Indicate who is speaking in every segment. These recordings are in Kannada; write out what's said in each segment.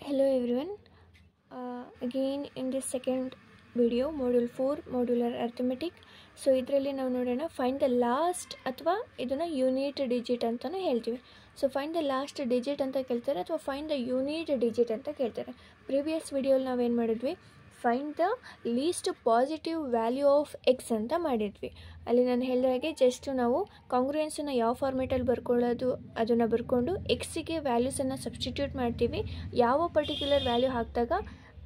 Speaker 1: Hello everyone. Again in this second video, module 4 modular arithmetic. So ಇದರಲ್ಲಿ ನಾವು ನೋಡೋಣ ಫೈಂಡ್ ದ ಲಾಸ್ಟ್ ಅಥವಾ ಇದನ್ನು ಯೂನಿಟ್ ಡಿಜಿಟ್ ಅಂತಲೂ ಹೇಳ್ತೀವಿ. So find the last digit ಅಂತ ಕೇಳ್ತಾರೆ ಅಥವಾ ಫೈಂಡ್ ದ ಯೂನಿಟ್ ಡಿಜಿಟ್ ಅಂತ ಕೇಳ್ತಾರೆ. ಪ್ರೀವಿಯಸ್ ವಿಡಿಯೋಲಿ ನಾವೇನು ಮಾಡಿದ್ವಿ, find the least positive value of X ಅಂತ ಮಾಡಿದ್ವಿ. ಅಲ್ಲಿ ನಾನು ಹೇಳಿದ ಹಾಗೆ ಜಸ್ಟ್ ನಾವು ಕಾಂಗ್ರುಯೆನ್ಸನ್ನು ಯಾವ ಫಾರ್ಮೇಟಲ್ಲಿ ಬರ್ಕೊಳ್ಳೋದು ಅದನ್ನು ಬರ್ಕೊಂಡು ಎಕ್ಸಿಗೆ ವ್ಯಾಲ್ಯೂಸನ್ನು ಸಬ್ಸ್ಟಿಟ್ಯೂಟ್ ಮಾಡ್ತೀವಿ. ಯಾವ ಪರ್ಟಿಕ್ಯುಲರ್ ವ್ಯಾಲ್ಯೂ ಹಾಕಿದಾಗ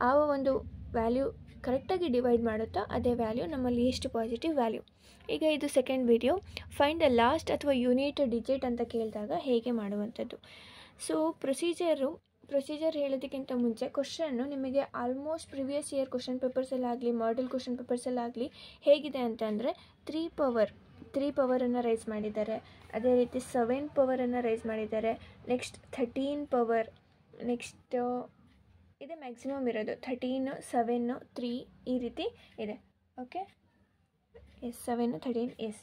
Speaker 1: ಆ ಒಂದು ವ್ಯಾಲ್ಯೂ ಕರೆಕ್ಟಾಗಿ ಡಿವೈಡ್ ಮಾಡುತ್ತೋ ಅದೇ ವ್ಯಾಲ್ಯೂ ನಮ್ಮ ಲೀಸ್ಟ್ ಪಾಸಿಟಿವ್ ವ್ಯಾಲ್ಯೂ. ಈಗ ಇದು second video, find the last ಅಥವಾ ಯೂನಿಟ್ ಡಿಜಿಟ್ ಅಂತ ಕೇಳಿದಾಗ ಹೇಗೆ ಮಾಡುವಂಥದ್ದು. ಸೊ ಪ್ರೊಸೀಜರ್ ಹೇಳೋದಕ್ಕಿಂತ ಮುಂಚೆ ಕ್ವಶನ್ನು ನಿಮಗೆ ಆಲ್ಮೋಸ್ಟ್ ಪ್ರಿವಿಯಸ್ ಇಯರ್ ಕ್ವಶನ್ ಪೇಪರ್ಸಲ್ಲಾಗಲಿ ಮಾಡೆಲ್ ಕ್ವಶನ್ ಪೇಪರ್ಸಲ್ಲಾಗಲಿ ಹೇಗಿದೆ ಅಂತಂದರೆ 3 ಪವರನ್ನು ರೈಸ್ ಮಾಡಿದ್ದಾರೆ, ಅದೇ ರೀತಿ 7 ಪವರನ್ನು ರೈಸ್ ಮಾಡಿದ್ದಾರೆ, ನೆಕ್ಸ್ಟ್ 13 ಪವರ್, ನೆಕ್ಸ್ಟ್ ಇದೆ ಮ್ಯಾಕ್ಸಿಮಮ್ ಇರೋದು 13, 7, 3 ಈ ರೀತಿ ಇದೆ. Okay, S 7, 13 S.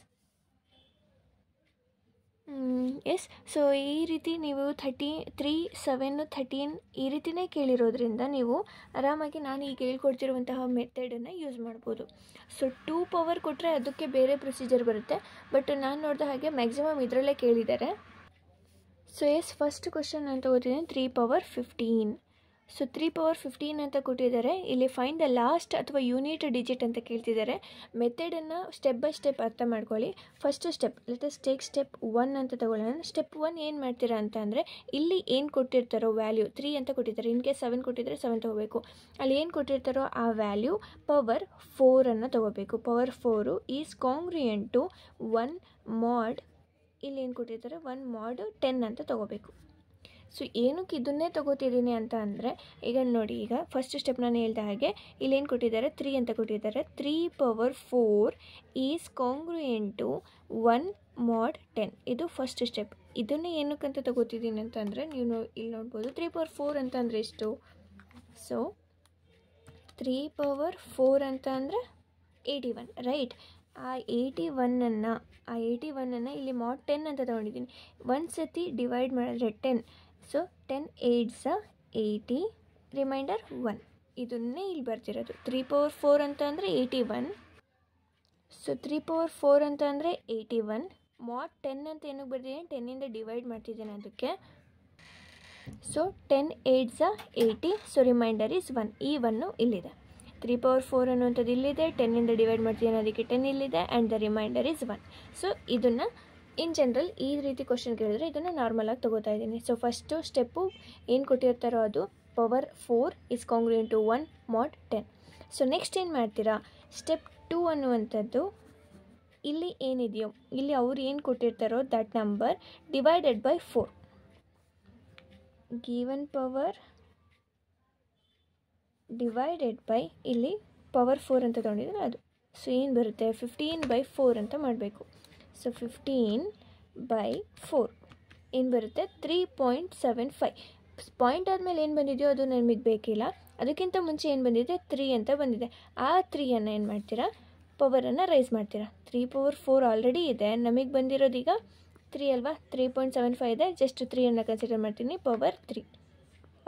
Speaker 1: ಸೊ ಈ ರೀತಿ ನೀವು 3, 7, 13 ಈ ರೀತಿಯೇ ಕೇಳಿರೋದ್ರಿಂದ ನೀವು ಆರಾಮಾಗಿ ನಾನು ಈಗ ಹೇಳ್ಕೊಡ್ತಿರುವಂತಹ ಮೆಥಡನ್ನು ಯೂಸ್ ಮಾಡ್ಬೋದು. ಸೊ 2 ಪವರ್ ಕೊಟ್ಟರೆ ಅದಕ್ಕೆ ಬೇರೆ ಪ್ರೊಸೀಜರ್ ಬರುತ್ತೆ, ಬಟ್ ನಾನು ನೋಡಿದ ಹಾಗೆ ಮ್ಯಾಕ್ಸಿಮಮ್ ಇದರಲ್ಲೇ ಕೇಳಿದ್ದಾರೆ. ಸೊ ಎಸ್, ಫಸ್ಟ್ ಕ್ವಶನ್ ಅಂತ ಓದಿದ್ದೀನಿ 3 ಪವರ್ 15. ಸೊ 3 ಪವರ್ 15 ಅಂತ ಕೊಟ್ಟಿದ್ದಾರೆ. ಇಲ್ಲಿ ಫೈಂಡ್ ದ ಲಾಸ್ಟ್ ಅಥವಾ ಯೂನಿಟ್ ಡಿಜಿಟ್ ಅಂತ ಕೇಳ್ತಿದ್ದಾರೆ. ಮೆಥಡನ್ನು ಸ್ಟೆಪ್ ಬೈ ಸ್ಟೆಪ್ ಅರ್ಥ ಮಾಡ್ಕೊಳ್ಳಿ. First step, let us take step 1 ಅಂತ ತಗೊಳ್ಳೋಣ. ಸ್ಟೆಪ್ 1 ಏನು ಮಾಡ್ತೀರಾ ಅಂತ ಅಂದರೆ, ಇಲ್ಲಿ ಏನು ಕೊಟ್ಟಿರ್ತಾರೋ ವ್ಯಾಲ್ಯೂ 3 ಅಂತ ಕೊಟ್ಟಿದ್ದಾರೆ, ಇನ್ ಕೇಸ್ 7 ಕೊಟ್ಟಿದ್ದಾರೆ 7 ತೊಗೋಬೇಕು. ಅಲ್ಲಿ ಏನು ಕೊಟ್ಟಿರ್ತಾರೋ ಆ ವ್ಯಾಲ್ಯೂ ಪವರ್ 4 ತೊಗೋಬೇಕು. Power 4 is congruent to 1 mod, ಇಲ್ಲಿ ಏನು ಕೊಟ್ಟಿರ್ತಾರೆ 1 mod 10 ಅಂತ ತೊಗೋಬೇಕು. ಸೊ ಏನಕ್ಕೆ ಇದನ್ನೇ ತೊಗೋತಿದ್ದೀನಿ ಅಂತ ಅಂದರೆ, ಈಗ ನೋಡಿ, ಈಗ ಫಸ್ಟ್ ಸ್ಟೆಪ್ ನಾನು ಹೇಳ್ದ ಹಾಗೆ ಇಲ್ಲಿ ಏನು ಕೊಟ್ಟಿದ್ದಾರೆ 3 ಅಂತ ಕೊಟ್ಟಿದ್ದಾರೆ. 3 power 4 is congruent to 1 mod 10. ಇದು ಫಸ್ಟ್ ಸ್ಟೆಪ್. ಇದನ್ನೇ ಏನಕ್ಕಂತ ತೊಗೋತಿದ್ದೀನಿ ಅಂತಂದರೆ, ನೀವು ಇಲ್ಲಿ ನೋಡ್ಬೋದು 3 ಪವರ್ 4 ಅಂತಂದರೆ ಎಷ್ಟು. ಸೊ 3 ಪವರ್ 4 ಅಂತ ಅಂದರೆ 81, ರೈಟ್. ಆ 81 ಇಲ್ಲಿ mod 10 ಅಂತ ತೊಗೊಂಡಿದ್ದೀನಿ. ಒಂದು ಸತಿ ಡಿವೈಡ್ ಮಾಡಿದ್ರೆ 10. So 10 8s 80, remainder 1. ಇದನ್ನೇ ಇಲ್ಲಿ ಬರ್ತಿರೋದು. 3 ಪವರ್ 4 ಅಂತ ಅಂದರೆ 81. ಸೊ 3 ಪವರ್ 4 ಅಂತ ಅಂದರೆ 81. mod 10 ಅಂತ ಏನಕ್ಕೆ ಬರ್ತಿದ್ದೀನಿ, 10ಇಂದ ಡಿವೈಡ್ ಮಾಡ್ತಿದ್ದೇನೆ ಅದಕ್ಕೆ. So 10 8s 80, so remainder is 1. ಈ 1 ಇಲ್ಲಿದೆ. 3 ಪವರ್ 4 ಅನ್ನುವಂಥದ್ದು ಇಲ್ಲಿದೆ, 10ಇಂದ ಡಿವೈಡ್ ಮಾಡ್ತಿದ್ದೇನೆ ಅದಕ್ಕೆ 10 ಇಲ್ಲಿದೆ, and the reminder is 1. So ಇದನ್ನು ಇನ್ ಜನರಲ್ ಈ ರೀತಿ ಕ್ವಶನ್ ಕೇಳಿದ್ರೆ ಇದನ್ನು ನಾರ್ಮಲಾಗಿ ತೊಗೋತಾ ಇದ್ದೀನಿ. ಸೊ ಫಸ್ಟು ಸ್ಟೆಪ್ಪು ಏನು ಕೊಟ್ಟಿರ್ತಾರೋ ಅದು power 4 is congruent to 1 mod 10. So next ಏನು ಮಾಡ್ತೀರಾ, ಸ್ಟೆಪ್ 2 ಅನ್ನುವಂಥದ್ದು ಇಲ್ಲಿ ಏನಿದೆಯೋ, ಇಲ್ಲಿ ಅವ್ರು ಏನು ಕೊಟ್ಟಿರ್ತಾರೋ that number divided by 4. Given power divided by ಇಲ್ಲಿ ಪವರ್ 4 ಅಂತ ತೊಗೊಂಡಿದ್ರೆ ಅದು. ಸೊ ಏನು ಬರುತ್ತೆ 15/4 ಅಂತ ಮಾಡಬೇಕು. ಸೊ 15/4 ಏನು ಬರುತ್ತೆ 3.75. ಪಾಯಿಂಟ್ ಆದಮೇಲೆ ಏನು ಬಂದಿದೆಯೋ ಅದು ನಮಗೆ ಬೇಕಿಲ್ಲ, ಅದಕ್ಕಿಂತ ಮುಂಚೆ ಏನು ಬಂದಿದೆ 3 ಅಂತ ಬಂದಿದೆ. ಆ 3 ಏನು ಮಾಡ್ತೀರಾ, ಪವರನ್ನು ರೈಸ್ ಮಾಡ್ತೀರಾ. 3 ಪವರ್ 4 ಆಲ್ರೆಡಿ ಇದೆ, ನಮಗೆ ಬಂದಿರೋದೀಗ 3 ಅಲ್ವಾ, 3.75 ಇದೆ, ಜಸ್ಟ್ 3 ಕನ್ಸಿಡರ್ ಮಾಡ್ತೀನಿ, ಪವರ್ 3.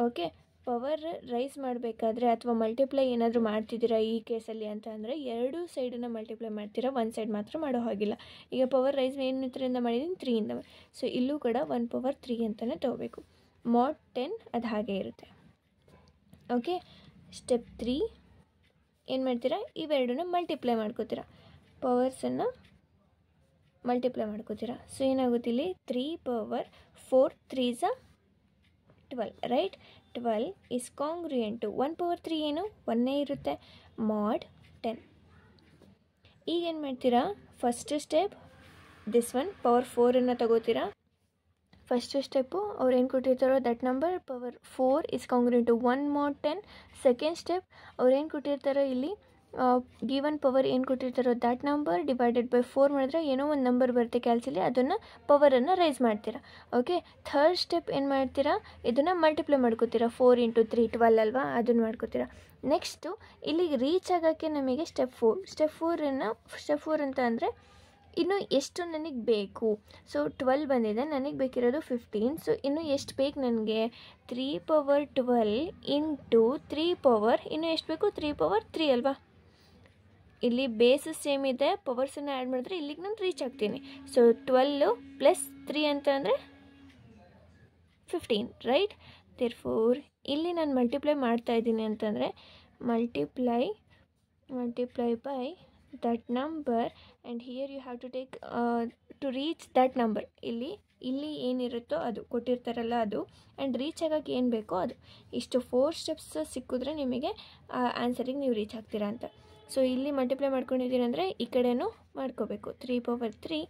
Speaker 1: ಓಕೆ, ಪವರ್ ರೈಸ್ ಮಾಡಬೇಕಾದ್ರೆ ಅಥವಾ ಮಲ್ಟಿಪ್ಲೈ ಏನಾದರೂ ಮಾಡ್ತಿದ್ದೀರಾ ಈ ಕೇಸಲ್ಲಿ ಅಂತ ಅಂದರೆ, ಎರಡೂ ಸೈಡನ್ನು ಮಲ್ಟಿಪ್ಲೈ ಮಾಡ್ತೀರಾ, ಒಂದು ಸೈಡ್ ಮಾತ್ರ ಮಾಡೋ ಹಾಗಿಲ್ಲ. ಈಗ ಪವರ್ ರೈಸ್ ಏನರಿಂದ ಮಾಡಿದ್ದೀನಿ 3ಇಂದ. ಸೊ ಇಲ್ಲೂ ಕೂಡ 1 ಪವರ್ 3 ಅಂತಲೇ ತೊಗೋಬೇಕು. mod 10 ಅದು ಹಾಗೆ ಇರುತ್ತೆ. ಓಕೆ, ಸ್ಟೆಪ್ 3 ಏನು ಮಾಡ್ತೀರಾ, ಇವೆರಡನ್ನ ಮಲ್ಟಿಪ್ಲೈ ಮಾಡ್ಕೋತೀರಾ, ಪವರ್ಸನ್ನು ಮಲ್ಟಿಪ್ಲೈ ಮಾಡ್ಕೋತೀರಾ. ಸೊ ಏನಾಗುತ್ತಿಲ್ಲಿ 3 power 4 3s 12, right. 12 is congruent to 1 power 3 ಏನು 1 ಇರುತ್ತೆ, mod 10. ಈಗೇನು ಮಾಡ್ತೀರಾ, first step this one power 4 ತಗೋತೀರಾ. ಫಸ್ಟ್ ಸ್ಟೆಪ್ಪು ಅವ್ರು ಏನು ಕೊಟ್ಟಿರ್ತಾರೋ that number power 4 is congruent to 1 mod 10. Second step ಅವ್ರು ಏನು ಕೊಟ್ಟಿರ್ತಾರೋ ಇಲ್ಲಿ ಗಿವನ್ ಪವರ್ ಏನು ಕೊಟ್ಟಿರ್ತಾರೋ ದಟ್ ನಂಬರ್ ಡಿವೈಡೆಡ್ ಬೈ 4 ಮಾಡಿದ್ರೆ ಏನೋ ಒಂದು ನಂಬರ್ ಬರುತ್ತೆ ಕ್ಯಾಲ್ಸಿಲಿ, ಅದನ್ನು ಪವರನ್ನು ರೈಸ್ ಮಾಡ್ತೀರಾ. ಓಕೆ, ಥರ್ಡ್ ಸ್ಟೆಪ್ ಏನು ಮಾಡ್ತೀರಾ, ಇದನ್ನು ಮಲ್ಟಿಪ್ಲೈ ಮಾಡ್ಕೋತೀರಾ. 4 × 3 12 ಅಲ್ವಾ, ಅದನ್ನು ಮಾಡ್ಕೋತೀರಾ. ನೆಕ್ಸ್ಟು ಇಲ್ಲಿಗೆ ರೀಚ್ ಆಗೋಕ್ಕೆ ನಮಗೆ ಸ್ಟೆಪ್ 4 ಅಂತ ಅಂದರೆ ಇನ್ನು ಎಷ್ಟು ನನಗೆ ಬೇಕು? ಸೊ 12 ಬಂದಿದೆ, ನನಗೆ ಬೇಕಿರೋದು 15. ಸೊ ಇನ್ನು ಎಷ್ಟು ಬೇಕು ನನಗೆ? 3/12 ಇಂಟು 3 ಪವರ್ ಇನ್ನು ಎಷ್ಟು ಬೇಕು? 3/3 ಅಲ್ವಾ? ಇಲ್ಲಿ ಬೇಸಸ್ ಸೇಮ್ ಇದೆ, ಪವರ್ಸನ್ನು ಆ್ಯಡ್ ಮಾಡಿದ್ರೆ ಇಲ್ಲಿಗೆ ನಾನು ರೀಚ್ ಆಗ್ತೀನಿ. ಸೊ 12 + 3 ಅಂತ ಅಂದರೆ 15, ರೈಟ್? ದೇರ್ಫೋರ್ ಇಲ್ಲಿ ನಾನು ಮಲ್ಟಿಪ್ಲೈ ಮಾಡ್ತಾ ಇದ್ದೀನಿ ಅಂತಂದರೆ multiply by that number and here you have to take to reach that number. ಇಲ್ಲಿ ಏನಿರುತ್ತೋ ಅದು ಕೊಟ್ಟಿರ್ತಾರಲ್ಲ ಅದು, ಆ್ಯಂಡ್ ರೀಚ್ ಆಗೋಕ್ಕೆ ಏನು ಬೇಕೋ ಅದು. ಇಷ್ಟು 4 ಸ್ಟೆಪ್ಸ್ ಸಿಕ್ಕಿದ್ರೆ ನಿಮಗೆ ಆನ್ಸರಿಗೆ ನೀವು ರೀಚ್ ಆಗ್ತೀರಾ ಅಂತ. ಸೊ ಇಲ್ಲಿ ಮಲ್ಟಿಪ್ಲೈ ಮಾಡ್ಕೊಂಡಿದ್ದೀರಿ ಅಂದರೆ ಈ ಕಡೆನೂ ಮಾಡ್ಕೋಬೇಕು. 3/3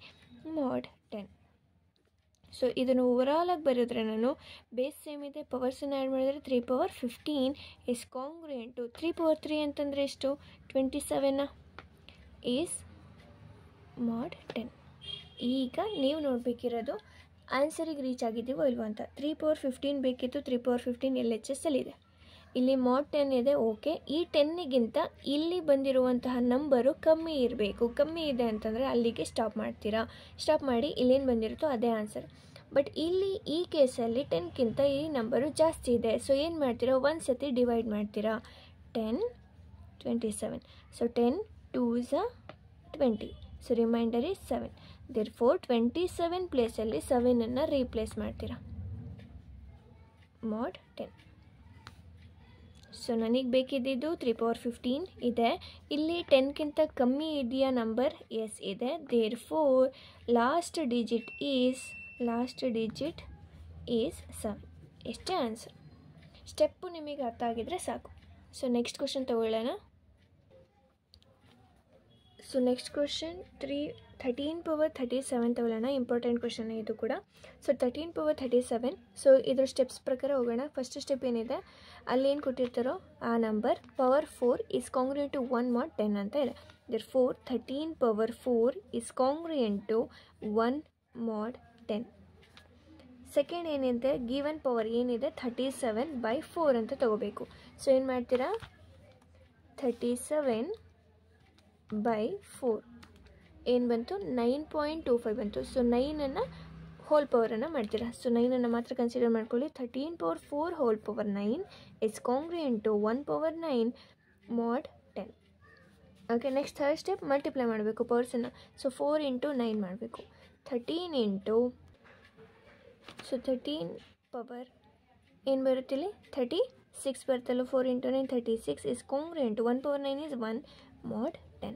Speaker 1: mod 10. ಸೊ ಇದನ್ನು ಓವರಾಲಾಗಿ ಬರೆದ್ರೆ ನಾನು ಬೇಸ್ ಸೇಮ್ ಇದೆ, ಪವರ್ಸನ್ನು ಆ್ಯಡ್ ಮಾಡಿದರೆ 3/15 ಇಸ್ ಕಾಂಗ್ರುಯೆಂಟ್ ಟು 3/3 ಅಂತಂದರೆ ಎಷ್ಟು? 27 ಈಸ್ mod 10. ಈಗ ನೀವು ನೋಡಬೇಕಿರೋದು ಆನ್ಸರಿಗೆ ರೀಚ್ ಆಗಿದ್ದೀವೋ ಇಲ್ವೋ ಅಂತ. 3/15 ಬೇಕಿತ್ತು, 3/15 LHS ಅಲ್ಲಿದೆ. ಇಲ್ಲಿ mod 10 ಇದೆ, ಓಕೆ. ಈ 10ಗಿಂತ ಇಲ್ಲಿ ಬಂದಿರುವಂತಹ ನಂಬರು ಕಮ್ಮಿ ಇರಬೇಕು. ಕಮ್ಮಿ ಇದೆ ಅಂತಂದರೆ ಅಲ್ಲಿಗೆ ಸ್ಟಾಪ್ ಮಾಡ್ತೀರಾ. ಸ್ಟಾಪ್ ಮಾಡಿ ಇಲ್ಲೇನು ಬಂದಿರುತ್ತೋ ಅದೇ ಆನ್ಸರ್. ಬಟ್ ಇಲ್ಲಿ ಈ ಕೇಸಲ್ಲಿ 10ಗಿಂತ ಈ ನಂಬರು ಜಾಸ್ತಿ ಇದೆ. ಸೊ ಏನು ಮಾಡ್ತೀರಾ? ಒಂದು ಸತಿ ಡಿವೈಡ್ ಮಾಡ್ತೀರಾ. 10, 27. So 10 2s are 20. So remainder is 7. Therefore 27 ಪ್ಲೇಸಲ್ಲಿ 7ಅನ್ನು ರೀಪ್ಲೇಸ್ ಮಾಡ್ತೀರಾ. mod 10. ಸೊ ನನಗೆ ಬೇಕಿದ್ದಿದ್ದು 3/15 ಇದೆ. ಇಲ್ಲಿ 10ಗಿಂತ ಕಮ್ಮಿ ಇದೆಯಾ ನಂಬರ್? ಎಸ್ ಇದೆ. Therefore last digit is 7. ಎಷ್ಟೇ ಆನ್ಸರ್. ಸ್ಟೆಪ್ಪು ನಿಮಗೆ ಅರ್ಥ ಆಗಿದ್ರೆ ಸಾಕು. ಸೊ ನೆಕ್ಸ್ಟ್ ಕ್ವಶನ್ ತಗೊಳ್ಳೋಣ. ಸೊ ನೆಕ್ಸ್ಟ್ ಕ್ವಶನ್ 13/37 ತಗೊಳ್ಳೋಣ. ಇಂಪಾರ್ಟೆಂಟ್ ಕ್ವಶನ್ ಇದು ಕೂಡ. ಸೊ 13/37. ಸೊ ಇದ್ರ ಸ್ಟೆಪ್ಸ್ ಪ್ರಕಾರ ಹೋಗೋಣ. ಫಸ್ಟ್ ಸ್ಟೆಪ್ ಏನಿದೆ, ಅಲ್ಲೇನು ಕೊಟ್ಟಿರ್ತಾರೋ ಆ number power 4 is congruent to 1 mod 10 ಅಂತ ಇದೆ. Therefore 13/4 is congruent to 1 mod 10. Second ಏನಿದೆ, ಗಿವನ್ ಪವರ್ ಏನಿದೆ 37/4 ಅಂತ ತಗೋಬೇಕು. ಸೊ ಏನು ಮಾಡ್ತೀರಾ? 37/4 ಏನು ಬಂತು? 9.25 ಬಂತು. ಸೊ 9ಅನ್ನು ಹೋಲ್ ಪವರನ್ನು ಮಾಡ್ತೀರಾ. ಸೊ 9ಅನ್ನು ಮಾತ್ರ ಕನ್ಸಿಡರ್ ಮಾಡ್ಕೊಳ್ಳಿ. 13/4 whole power 9 is congruent to 1/9 mod 10. Okay. Next third step, multiply ಮಾಡಬೇಕು ಪವರ್ಸನ್ನು. ಸೊ 4 × 9 ಮಾಡಬೇಕು. 13 ಇಂಟು, ಸೊ 13 ಪವರ್ ಏನು ಬರುತ್ತಿಲ್ಲಿ? 36 ಬರ್ತಲ್ಲ. 4 × 9 36 is congruent to 1/9 is 1 mod 10.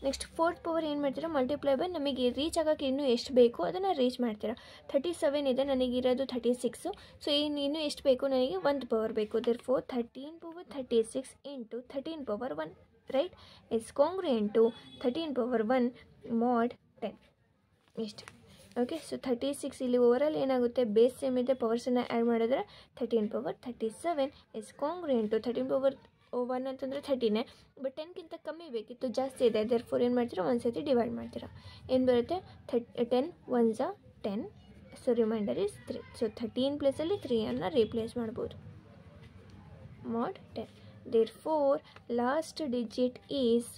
Speaker 1: Next fourth power ಏನು ಮಾಡ್ತೀರಾ? ಮಲ್ಟಿಪ್ಲೈ ಬೈ ನಮಗೆ ರೀಚ್ ಆಗೋಕ್ಕೆ ಇನ್ನೂ ಎಷ್ಟು ಬೇಕು ಅದನ್ನು ರೀಚ್ ಮಾಡ್ತೀರಾ. 37 ಇದೆ, ನನಗಿರೋದು 36. ಸೊ ಇನ್ನೂ ಎಷ್ಟು ಬೇಕು? ನನಗೆ 1 ಪವರ್ ಬೇಕು. Therefore 13/36 into 13/1, right, is congruent to 13/1 mod 10. ಇಷ್ಟು. ಓಕೆ. ಸೊ 36 ಇಲ್ಲಿ ಓವರಾಲ್ ಏನಾಗುತ್ತೆ? ಬೇಸ್ ಸೇಮ್ ಇದೆ, ಪವರ್ಸನ್ನು ಆ್ಯಡ್ ಮಾಡಿದ್ರೆ 13/37 ಇಸ್ ಕಾಂಗ್ರುಯೆಂಟ್ ಟು 13/1 ಅಂತಂದರೆ 13. ಬಟ್ 10ಗಿಂತ ಕಮ್ಮಿ ಬೇಕಿತ್ತು, ಜಾಸ್ತಿ ಇದೆ. ದೇರ್ಫೋರ್ ಏನು ಮಾಡ್ತೀರಾ? ಒಂದು ಸತಿ ಡಿವೈಡ್ ಮಾಡ್ತೀರಾ. ಏನು ಬರುತ್ತೆ? 10 1s are 10. So remainder is 3. So 13 ಪ್ಲೇಸಲ್ಲಿ 3ಅನ್ನು ರೀಪ್ಲೇಸ್ ಮಾಡ್ಬೋದು. mod 10. Therefore last digit is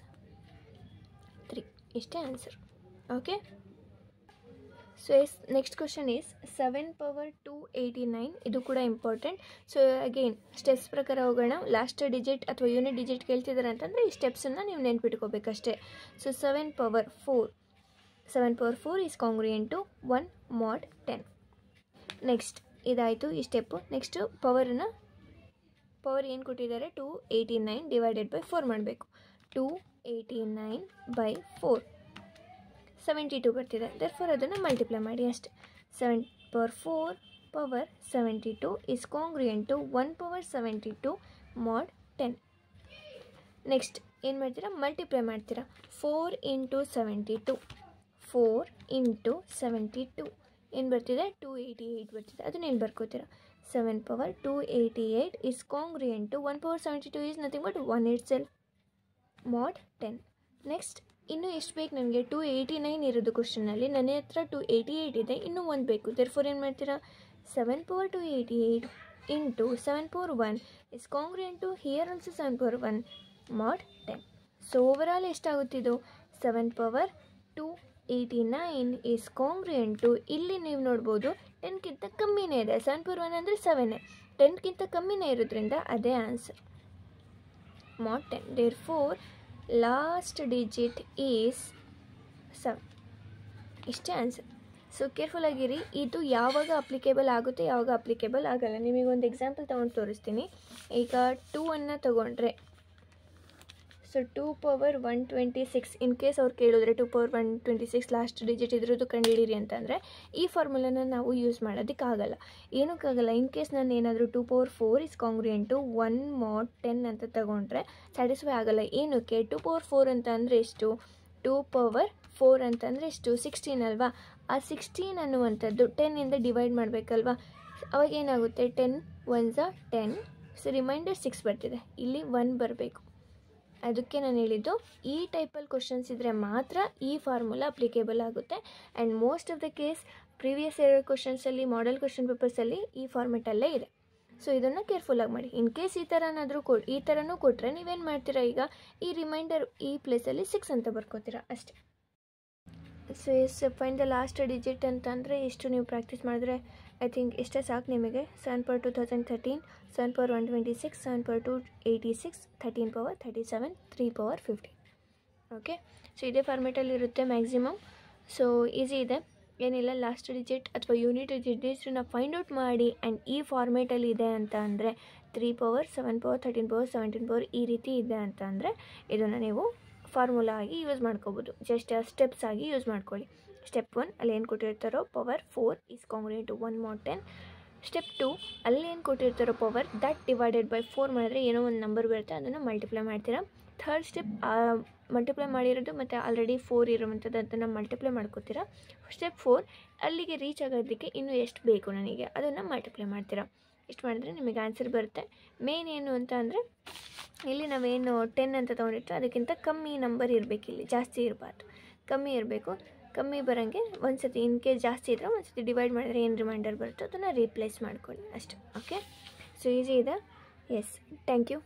Speaker 1: 3. ಇಷ್ಟೇ answer. Okay. So next question is 7/289. ಇದು ಕೂಡ ಇಂಪಾರ್ಟೆಂಟ್. ಸೊ ಅಗೇನ್ ಸ್ಟೆಪ್ಸ್ ಪ್ರಕಾರ ಹೋಗೋಣ. ಲಾಸ್ಟ್ ಡಿಜಿಟ್ ಅಥವಾ ಯೂನಿಟ್ ಡಿಜಿಟ್ ಕೇಳ್ತಿದ್ದಾರೆ ಅಂತಂದರೆ ಈ ಸ್ಟೆಪ್ಸನ್ನು ನೀವು ನೆನ್ಪಿಟ್ಕೋಬೇಕಷ್ಟೇ. So 7/4 is congruent to 1 mod 10. Next ಇದಾಯಿತು ಈ ಸ್ಟೆಪ್ಪು. ನೆಕ್ಸ್ಟು ಪವರ್ ಏನು ಕೊಟ್ಟಿದ್ದಾರೆ? 289 ಡಿವೈಡೆಡ್ ಬೈ 4 ಮಾಡಬೇಕು. 289/4 72 ಬರ್ತಿದೆ. ದೇರ್ಫೋರ್ ಅದನ್ನು ಮಲ್ಟಿಪ್ಲೈ ಮಾಡಿ ಅಷ್ಟೆ. 7/4 power 72 is congruent to 1/72 mod 10. Next ಏನು ಮಾಡ್ತೀರಾ? ಮಲ್ಟಿಪ್ಲೈ ಮಾಡ್ತೀರಾ. 4 × 72 4 × 72 ಏನು ಬರ್ತಿದೆ? 288 ಬರ್ತಿದೆ. ಅದನ್ನ ಏನು ಬರ್ಕೋತೀರಾ? 7/288 is congruent to 1/72 is nothing but 1 itself mod 10. Next ಇನ್ನೂ ಎಷ್ಟು ಬೇಕು ನನಗೆ? 289 ಇರೋದು ಕ್ವಶನಲ್ಲಿ. ನನ್ನ ಹತ್ರ 288 ಇದೆ, ಇನ್ನೂ 1 ಬೇಕು. ದೇರ್ಫೋರ್ ಏನು ಮಾಡ್ತೀರಾ? 7/288 into 7/1 is congruent to here also 7/1 mod 10. So overall ಎಷ್ಟಾಗುತ್ತಿದ್ದು? 7/288 289 ಈಸ್ ಕಾಂಗ್ರುಯೆಂಟ್ ಟು, ಇಲ್ಲಿ ನೀವು ನೋಡ್ಬೋದು 10ಕ್ಕಿಂತ ಕಮ್ಮಿನೇ ಇದೆ. 7/1 ಅಂದರೆ 7. 10ಕ್ಕಿಂತ ಕಮ್ಮಿನೇ ಇರೋದ್ರಿಂದ ಅದೇ answer mod 10. therefore last digit is 7. ಇಷ್ಟೇ ಆನ್ಸರ್. ಸೊ ಕೇರ್ಫುಲ್ ಆಗಿರಿ, ಇದು ಯಾವಾಗ ಅಪ್ಲಿಕೇಬಲ್ ಆಗುತ್ತೆ ಯಾವಾಗ ಅಪ್ಲಿಕೇಬಲ್ ಆಗಲ್ಲ. ನಿಮಗೊಂದು ಎಕ್ಸಾಂಪಲ್ ತೊಗೊಂಡು ತೋರಿಸ್ತೀನಿ. ಈಗ 2 ತೊಗೊಂಡ್ರೆ, ಸೊ 2/126 ಇನ್ ಕೇಸ್ ಅವ್ರು ಕೇಳಿದ್ರೆ 2/126 ಲಾಸ್ಟ್ ಡಿಜಿಟ್ ಇದ್ರದ್ದು ಕಂಡುಹಿಡೀರಿ ಅಂತಂದರೆ ಈ ಫಾರ್ಮುಲಾನ ನಾವು ಯೂಸ್ ಮಾಡೋದಕ್ಕಾಗಲ್ಲ. ಏನಕ್ಕಾಗಲ್ಲ, ಇನ್ ಕೇಸ್ ನಾನು ಏನಾದರೂ 2/4 ಇಸ್ ಕಾಂಗ್ರುಯೆಂಟ್ ಟು 1 mod 10 ಅಂತ ತಗೊಂಡ್ರೆ ಸ್ಯಾಟಿಸ್ಫೈ ಆಗಲ್ಲ. ಏನಕ್ಕೆ, 2/4 ಅಂತ ಅಂದರೆ ಎಷ್ಟು, 2/4 ಅಂತಂದರೆ ಎಷ್ಟು, 16 ಅಲ್ವಾ. ಆ 16 ಅನ್ನುವಂಥದ್ದು 10ಇಂದ ಡಿವೈಡ್ ಮಾಡಬೇಕಲ್ವಾ. ಅವಾಗ ಏನಾಗುತ್ತೆ, 10 1s 10, ಸೊ ರಿಮೈಂಡರ್ 6 ಬರ್ತಿದೆ, ಇಲ್ಲಿ 1 ಬರಬೇಕು. ಅದಕ್ಕೆ ನಾನು ಹೇಳಿದ್ದು ಈ ಟೈಪಲ್ಲಿ ಕ್ವಶನ್ಸ್ ಇದ್ದರೆ ಮಾತ್ರ ಈ ಫಾರ್ಮುಲಾ ಅಪ್ಲಿಕೇಬಲ್ ಆಗುತ್ತೆ. And most of the case previous year ಕ್ವಶನ್ಸಲ್ಲಿ, ಮಾಡೆಲ್ ಕ್ವಶನ್ ಪೇಪರ್ಸಲ್ಲಿ ಈ ಫಾರ್ಮೆಟಲ್ಲೇ ಇದೆ. ಸೊ ಇದನ್ನು ಕೇರ್ಫುಲ್ಲಾಗಿ ಮಾಡಿ. ಇನ್ ಕೇಸ್ ಈ ಥರನೂ ಕೊಟ್ಟರೆ ನೀವೇನು ಮಾಡ್ತೀರಾ, ಈಗ ಈ ರಿಮೈಂಡರ್ ಈ ಪ್ಲೇಸಲ್ಲಿ 6 ಅಂತ ಬರ್ಕೋತೀರಾ ಅಷ್ಟೇ. So yes, find the last digit ಅಂತಂದರೆ ಇಷ್ಟು ನೀವು ಪ್ರಾಕ್ಟೀಸ್ ಮಾಡಿದ್ರೆ ಐ ಥಿಂಕ್ ಇಷ್ಟೇ ಸಾಕು ನಿಮಗೆ. 7/2013, 7/126, 7/286, 13/37, 3/15. ಓಕೆ, ಸೊ ಇದೇ ಫಾರ್ಮೇಟಲ್ಲಿ ಇರುತ್ತೆ ಮ್ಯಾಕ್ಸಿಮಮ್. ಸೊ ಈಸಿ ಇದೆ, ಏನಿಲ್ಲ. ಲಾಸ್ಟ್ ಡಿಜಿಟ್ ಅಥವಾ ಯೂನಿಟ್ ಡಿಜಿಟನ್ನ ಫೈಂಡ್ ಔಟ್ ಮಾಡಿ ಆ್ಯಂಡ್ ಈ ಫಾರ್ಮೇಟಲ್ಲಿ ಇದೆ ಅಂತ ಅಂದರೆ 3 7 13 17 ಈ ರೀತಿ ಇದೆ ಅಂತ ಅಂದರೆ ಇದನ್ನು ನೀವು ಫಾರ್ಮುಲಾ ಆಗಿ ಯೂಸ್ ಮಾಡ್ಕೋಬೋದು. ಜಸ್ಟ್ ಸ್ಟೆಪ್ಸ್ ಆಗಿ ಯೂಸ್ ಮಾಡ್ಕೊಳ್ಳಿ. ಸ್ಟೆಪ್ 1 ಅಲ್ಲಿ ಏನು ಕೊಟ್ಟಿರ್ತಾರೋ power 4 is congruent to 1 mod 10. Step 2 ಅಲ್ಲಿ ಏನು ಕೊಟ್ಟಿರ್ತಾರೋ ಪವರ್ ದಟ್ ಡಿವೈಡೆಡ್ ಬೈ 4 ಮಾಡಿದ್ರೆ ಏನೋ ಒಂದು ನಂಬರ್ ಬರುತ್ತೆ, ಅದನ್ನು ಮಲ್ಟಿಪ್ಲೈ ಮಾಡ್ತೀರಾ. ಥರ್ಡ್ ಸ್ಟೆಪ್ ಮಲ್ಟಿಪ್ಲೈ ಮಾಡಿರೋದು ಮತ್ತು ಆಲ್ರೆಡಿ 4 ಇರುವಂಥದ್ದು ಅದನ್ನು ಮಲ್ಟಿಪ್ಲೈ ಮಾಡ್ಕೋತೀರಾ. ಸ್ಟೆಪ್ 4 ಅಲ್ಲಿಗೆ ರೀಚ್ ಆಗೋದಕ್ಕೆ ಇನ್ನೂ ಎಷ್ಟು ಬೇಕು ನನಗೆ ಅದನ್ನು ಮಲ್ಟಿಪ್ಲೈ ಮಾಡ್ತೀರಾ. ಇಷ್ಟು ಮಾಡಿದ್ರೆ ನಿಮಗೆ ಆನ್ಸರ್ ಬರುತ್ತೆ. ಮೇನ್ ಏನು ಅಂತ ಅಂದರೆ ಇಲ್ಲಿ ನಾವೇನು 10 ಅಂತ ತೊಗೊಂಡಿರ್ತೀವಿ ಅದಕ್ಕಿಂತ ಕಮ್ಮಿ ನಂಬರ್ ಇರಬೇಕು, ಇಲ್ಲಿ ಜಾಸ್ತಿ ಇರಬಾರ್ದು, ಕಮ್ಮಿ ಇರಬೇಕು. ಕಮ್ಮಿ ಬರೋಂಗೆ ಒಂದು ಸತಿ ಇನ್ ಕೇಸ್ ಜಾಸ್ತಿ ಇದ್ದರೆ ಒಂದು ಸತಿ ಡಿವೈಡ್ ಮಾಡಿದ್ರೆ ಏನು ರಿಮೈಂಡರ್ ಬರುತ್ತೋ ಅದನ್ನು ರೀಪ್ಲೇಸ್ ಮಾಡ್ಕೊಳ್ಳಿ ಅಷ್ಟೇ. ಓಕೆ, ಸೊ ಈಸಿ ಇದೆ. Yes, thank you.